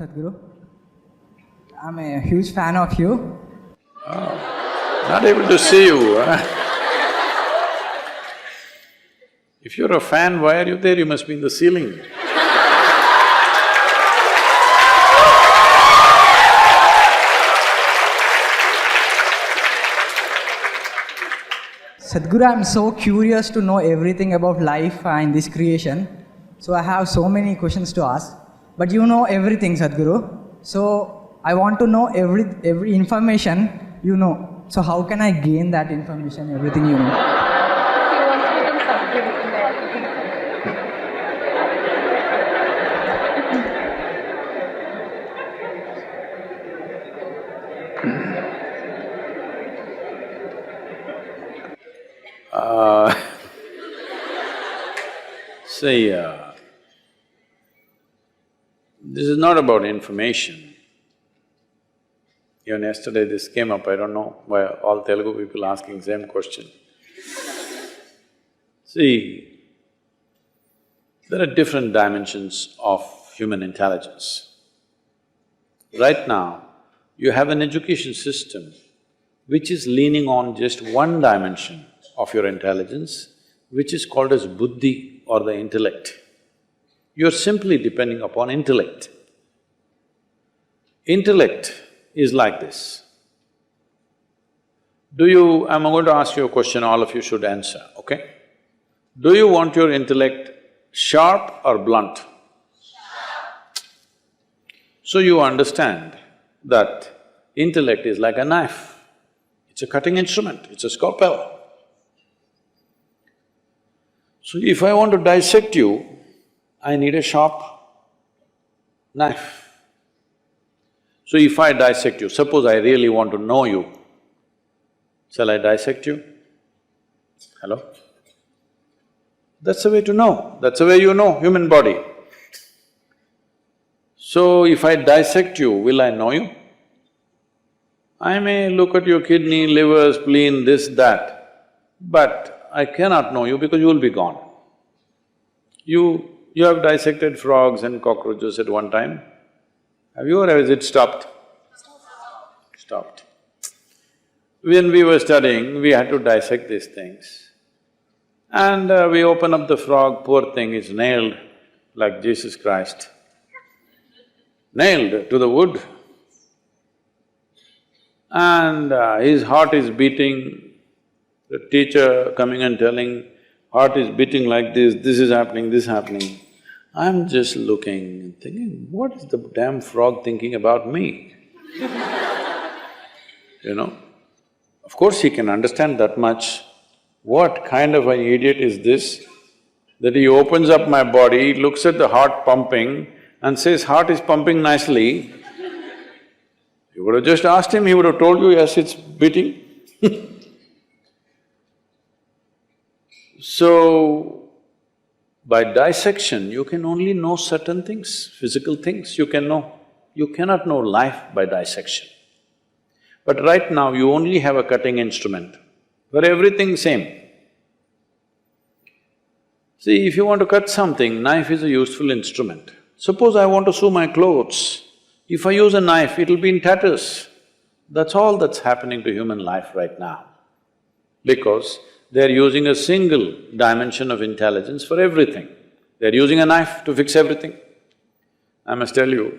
Sadhguru, I'm a huge fan of you. Not able to see you, huh? If you're a fan, why are you there? You must be in the ceiling. Sadhguru, I'm so curious to know everything about life and this creation. So I have so many questions to ask. But you know everything, Sadhguru. So I want to know every information you know. So how can I gain that information, everything you know? See, this is not about information. Even yesterday this came up, I don't know why all Telugu people asking same question. See, there are different dimensions of human intelligence. Right now, you have an education system which is leaning on just one dimension of your intelligence, which is called as buddhi or the intellect. You're simply depending upon intellect. Intellect is like this. I'm going to ask you a question, all of you should answer, okay? Do you want your intellect sharp or blunt? Sharp. So you understand that intellect is like a knife. It's a cutting instrument, it's a scalpel. So if I want to dissect you, I need a sharp knife. So if I dissect you, suppose I really want to know you, shall I dissect you? Hello? That's the way to know, that's the way you know human body. So if I dissect you, will I know you? I may look at your kidney, liver, spleen, this, that, but I cannot know you because you will be gone. You have dissected frogs and cockroaches at one time. Have you, or has it stopped? Stopped. When we were studying, we had to dissect these things. And we open up the frog, poor thing is nailed like Jesus Christ. Nailed to the wood. And his heart is beating. The teacher coming and telling, heart is beating like this is happening, this is happening. I'm just looking and thinking, what is the damn frog thinking about me? You know? Of course he can understand that much. What kind of an idiot is this, that he opens up my body, looks at the heart pumping and says, heart is pumping nicely. You would have just asked him, he would have told you, yes, it's beating. So, by dissection, you can only know certain things, physical things you can know. You cannot know life by dissection. But right now, you only have a cutting instrument, for everything same. See, if you want to cut something, knife is a useful instrument. Suppose I want to sew my clothes, if I use a knife, it'll be in tatters. That's all that's happening to human life right now. Because they're using a single dimension of intelligence for everything. They're using a knife to fix everything. I must tell you,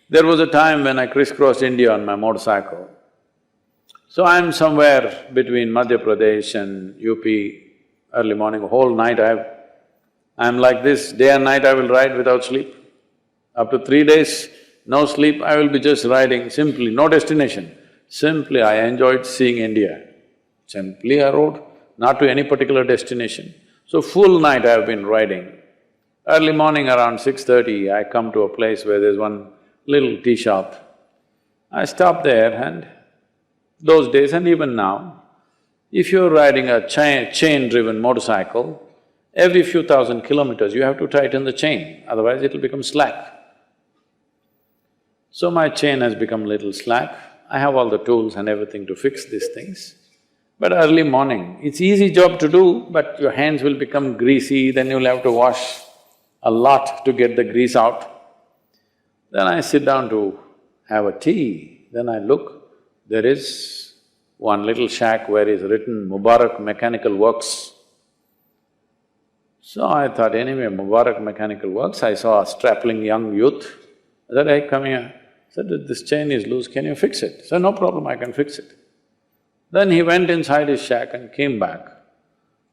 there was a time when I crisscrossed India on my motorcycle. So I'm somewhere between Madhya Pradesh and UP, early morning, whole night I'm like this, day and night I will ride without sleep. Up to 3 days, no sleep, I will be just riding simply, no destination. Simply I enjoyed seeing India. Simply I rode, not to any particular destination. So full night I have been riding. Early morning around 6:30, I come to a place where there's one little tea shop. I stop there and those days and even now, if you're riding a chain-driven motorcycle, every few thousand kilometers you have to tighten the chain, otherwise it'll become slack. So my chain has become little slack. I have all the tools and everything to fix these things. But early morning, it's easy job to do, but your hands will become greasy, then you'll have to wash a lot to get the grease out. Then I sit down to have a tea, then I look, there is one little shack where is written Mubarak Mechanical Works. So I thought, anyway, Mubarak Mechanical Works, I saw a strapping young youth. I said, hey, come here. I said, this chain is loose, can you fix it? He said, no problem, I can fix it. Then he went inside his shack and came back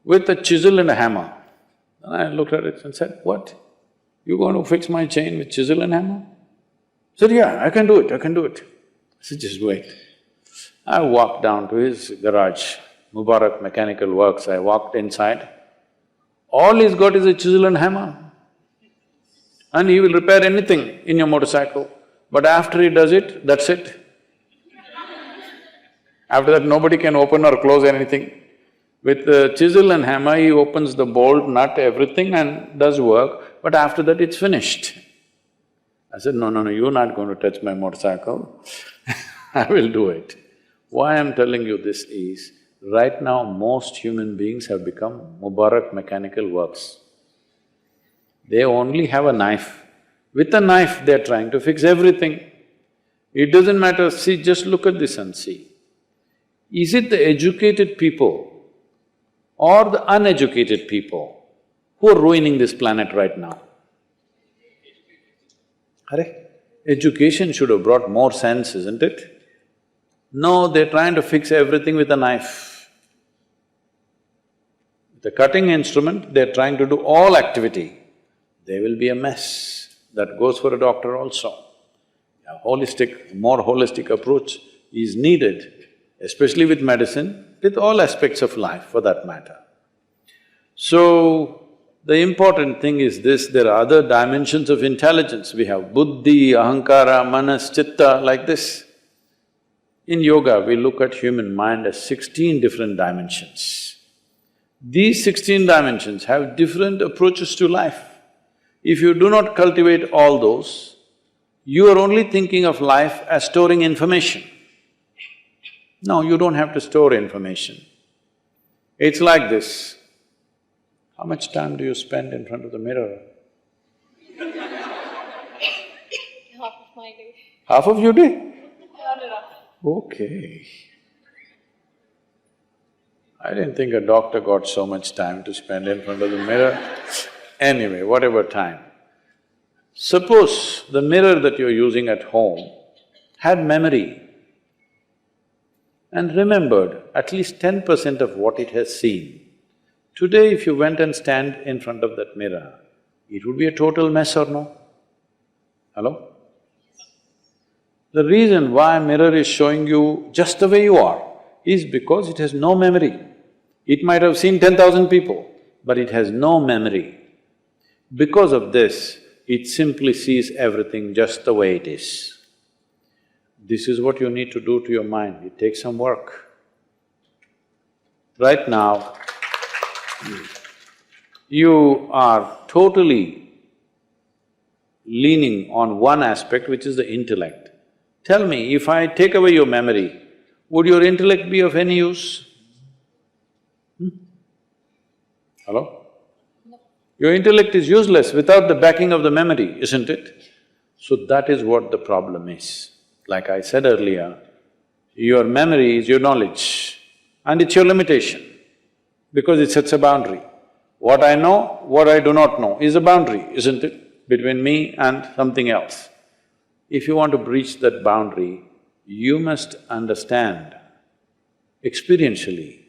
with a chisel and a hammer. And I looked at it and said, what? You going to fix my chain with chisel and hammer? He said, yeah, I can do it, I can do it. I said, just wait. I walked down to his garage, Mubarak Mechanical Works. I walked inside. All he's got is a chisel and hammer. And he will repair anything in your motorcycle. But after he does it, that's it. After that, nobody can open or close anything. With the chisel and hammer, he opens the bolt, nut, everything and does work, but after that it's finished. I said, no, you're not going to touch my motorcycle, I will do it. Why I'm telling you this is, right now most human beings have become Mubarak Mechanical Works. They only have a knife. With a knife, they're trying to fix everything. It doesn't matter, see, just look at this and see. Is it the educated people or the uneducated people who are ruining this planet right now? Education should have brought more sense, isn't it? No, they're trying to fix everything with a knife. The cutting instrument, they're trying to do all activity. There will be a mess. That goes for a doctor also. A more holistic approach is needed, especially with medicine, with all aspects of life for that matter. So, the important thing is this, there are other dimensions of intelligence. We have buddhi, ahankara, manas, chitta, like this. In yoga, we look at human mind as 16 different dimensions. These 16 dimensions have different approaches to life. If you do not cultivate all those, you are only thinking of life as storing information. No, you don't have to store information. It's like this. How much time do you spend in front of the mirror? Half of my day. Half of your day? Not enough. Okay. I didn't think a doctor got so much time to spend in front of the mirror. Anyway, whatever time. Suppose the mirror that you're using at home had memory and remembered at least 10% of what it has seen. Today, if you went and stand in front of that mirror, it would be a total mess or no? Hello? The reason why mirror is showing you just the way you are is because it has no memory. It might have seen 10,000 people, but it has no memory. Because of this, it simply sees everything just the way it is. This is what you need to do to your mind, it takes some work. Right now, you are totally leaning on one aspect, which is the intellect. Tell me, if I take away your memory, would your intellect be of any use? Hello? No. Your intellect is useless without the backing of the memory, isn't it? So that is what the problem is. Like I said earlier, your memory is your knowledge and it's your limitation because it sets a boundary. What I know, what I do not know is a boundary, isn't it, between me and something else. If you want to breach that boundary, you must understand experientially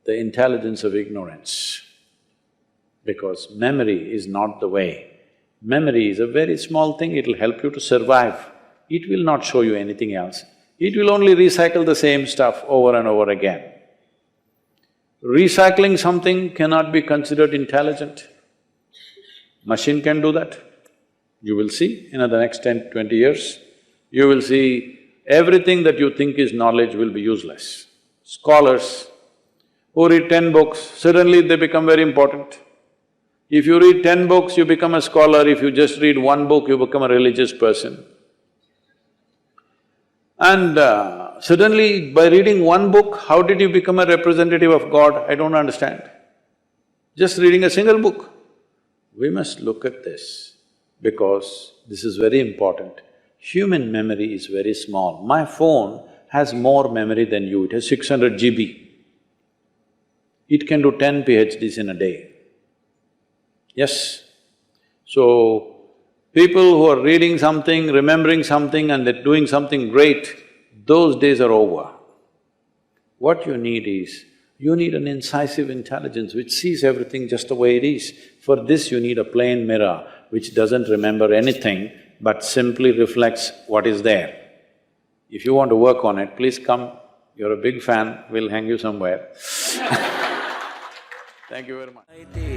the intelligence of ignorance, because memory is not the way. Memory is a very small thing, it'll help you to survive. It will not show you anything else. It will only recycle the same stuff over and over again. Recycling something cannot be considered intelligent. Machine can do that. You will see in the next 10, 20 years, you will see everything that you think is knowledge will be useless. Scholars who read 10 books, suddenly they become very important. If you read 10 books, you become a scholar. If you just read one book, you become a religious person. And suddenly, by reading one book, how did you become a representative of God? I don't understand. Just reading a single book. We must look at this. because this is very important. Human memory is very small. My phone has more memory than you, it has 600 GB. It can do 10 PhDs in a day. Yes. So, people who are reading something, remembering something and they're doing something great, those days are over. What you need is, you need an incisive intelligence which sees everything just the way it is. For this you need a plain mirror which doesn't remember anything but simply reflects what is there. If you want to work on it, please come, you're a big fan, we'll hang you somewhere. Thank you very much.